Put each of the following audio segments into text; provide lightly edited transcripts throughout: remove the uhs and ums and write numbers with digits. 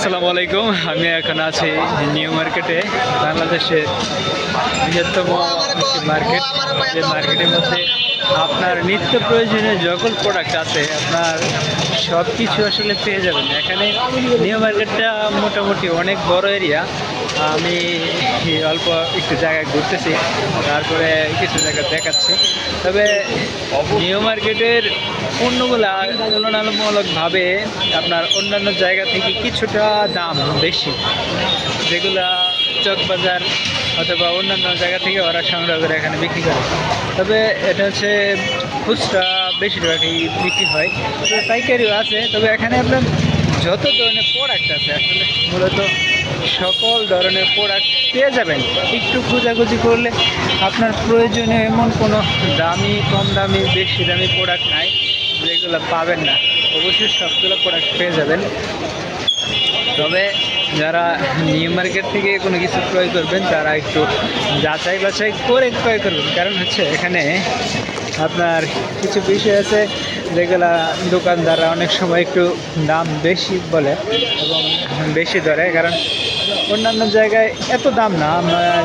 আসসালামু আলাইকুম। আমি এখন আছি নিউ মার্কেটে, বাংলাদেশের বৃহত্তম একটি মার্কেট। যে মার্কেটের মধ্যে আপনার নিত্য প্রয়োজনীয় সকল প্রোডাক্ট আছে, আপনার সব কিছু আসলে পেয়ে যাবেন এখানে। নিউ মার্কেটটা মোটামুটি অনেক বড় এরিয়া। আমি অল্প একটু জায়গায় ঘুরতেছি, তারপরে কিছু জায়গা দেখাচ্ছি। তবে নিউ মার্কেটের পণ্যগুলা তুলনামূলকভাবে আপনার অন্যান্য জায়গা থেকে কিছুটা দাম বেশি, যেগুলা চকবাজার অথবা অন্যান্য জায়গা থেকে ওরা সংগ্রহ করে এখানে বিক্রি করে। তবে এটা হচ্ছে খুচরা বেশিরভাগই বিক্রি হয়, তো পাইকারিও আছে। তবে এখানে আপনার যত ধরনের প্রোডাক্ট আছে, আসলে মূলত সকল ধরনের প্রোডাক্ট পেয়ে যাবেন। একটু খোঁজাখুঁজি করলে আপনার প্রয়োজনীয় এমন কোনো দামি, কম দামি, বেশি দামি প্রোডাক্ট নাই যেগুলো পাবেন না। অবশ্যই সবগুলো প্রোডাক্ট পেয়ে যাবেন। তবে যারা নিউ মার্কেট থেকে কোনো কিছু ক্রয় করবেন তারা একটু যাচাই বাছাই করে ক্রয় করবেন, কারণ হচ্ছে এখানে আপনার কিছু বিষয় আছে যেগুলা দোকানদাররা অনেক সময় একটু দাম বেশি বলে এবং বেশি ধরে, কারণ অন্যান্য জায়গায় এত দাম না।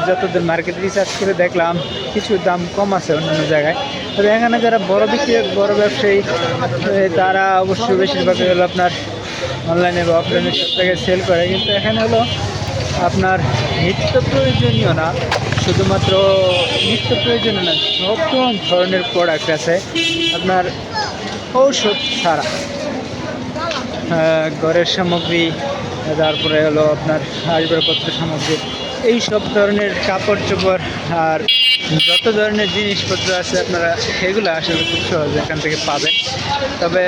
যতদিন মার্কেট রিসার্চ করে দেখলাম কিছু দাম কম আছে অন্যান্য জায়গায়। তবে এখানে যারা বড় ব্যবসায়ী তারা অবশ্যই বেশিরভাগ হলো আপনার অনলাইনে বা অফলাইনে সব জায়গায় সেল করে, কিন্তু এখানে হলো আপনার নিত্য প্রয়োজনীয় না, শুধুমাত্র নিত্য প্রয়োজনীয় না, সব ধরনের প্রোডাক্ট আছে আপনার ঔষধ ছাড়া। ঘরের সামগ্রী, তারপরে হলো আপনার আসবাবপত্র সামগ্রী, এই সব ধরনের কাপড় চোপড় আর যত ধরনের জিনিসপত্র আছে আপনারা এগুলো আসলে খুব সহজে এখান থেকে পাবেন। তবে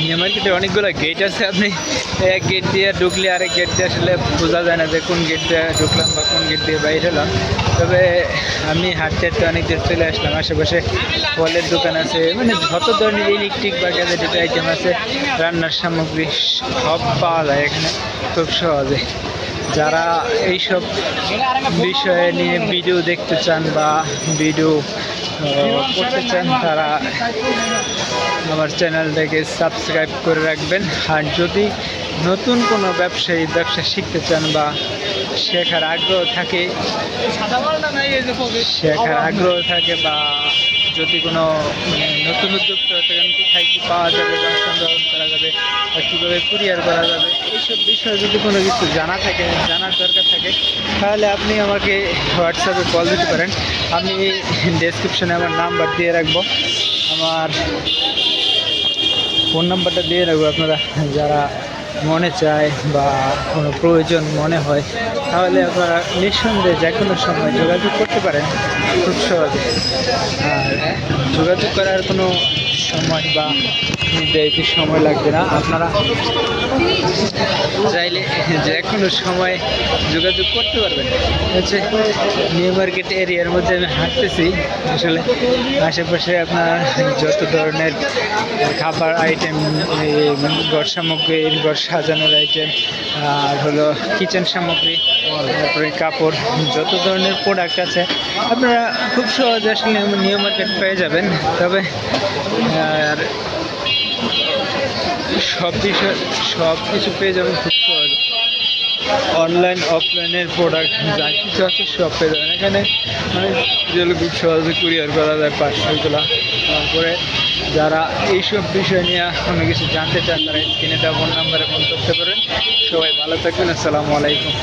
নিউ মার্কেটে অনেকগুলো গেট আছে, আপনি এক গেট দিয়ে ঢুকলে আরেক গেট দিয়ে আসলে বোঝা যায় না যে কোন গেট দিয়ে ঢুকলাম বা কোন গেট দিয়ে বাইরে এলাম। তবে আমি হাঁটতে হাঁটতে অনেক দূর চলে আসলাম। আশেপাশে ফলের দোকান আছে, মানে যত ধরনের ইলেকট্রিক বা গ্যাজেটের আইটেম আছে, রান্নার সামগ্রী সব পাওয়া যায় এখানে খুব সহজে। যারা এইসব বিষয়ে নিয়ে ভিডিও দেখতে চান বা ভিডিও করতে চান তারা আমার চ্যানেলটাকে সাবস্ক্রাইব করে রাখবেন। আর যদি নতুন কোনো ব্যবসা শিখতে চান বা শেখার আগ্রহ থাকে বা যদি কোনো নতুন উদ্যোক্তা থাকেন, কোথায় কী পাওয়া যাবে বা সংগ্রহ করা যাবে বা কীভাবে কুরিয়ার করা যাবে, এইসব বিষয়ে যদি কোনো কিছু জানার দরকার থাকে, তাহলে আপনি আমাকে হোয়াটসঅ্যাপে কল দিতে পারেন। আমি ডেসক্রিপশনে আমার নাম্বার দিয়ে রাখবো, আমার ফোন নাম্বারটা দিয়ে রাখবো। আপনারা যারা মনে চায় বা কোনো প্রয়োজন মনে হয়, তাহলে আপনারা নিঃসন্দেহে যে কোনো সময় যোগাযোগ করতে পারেন খুব সহজে। আর যোগাযোগ করার কোনো সময় বা নির্ধারিত সময় লাগবে না, আপনারা চাইলে যে কোনো সময় যোগাযোগ করতে পারবেন। হচ্ছে নিউ মার্কেট এরিয়ার মধ্যে আমি হাঁটতেছি, আসলে আশেপাশে আপনার যত ধরনের খাবার আইটেম, ঘর সামগ্রী, ঘর সাজানোর আইটেম, আর হলো কিচেন সামগ্রী, তারপরে কাপড়, যত ধরনের প্রোডাক্ট আছে আপনারা খুব সহজে আসলে নিউ মার্কেট পেয়ে যাবেন। তবে আর সব কিছু পেয়ে যাবেন খুব সহজে। অনলাইন অফলাইনের প্রোডাক্ট যা কিছু আছে সব পেয়ে যাবেন এখানে, মানে যেগুলো খুব সহজে কুরিয়ার করা যায় পার্সেলগুলো। তারপরে যারা এইসব বিষয় নিয়ে কোনো কিছু জানতে চান তারা স্ক্রিনে দেওয়া ফোন নাম্বারে ফোন করতে পারেন। সবাই ভালো থাকবেন। আসসালামু আলাইকুম।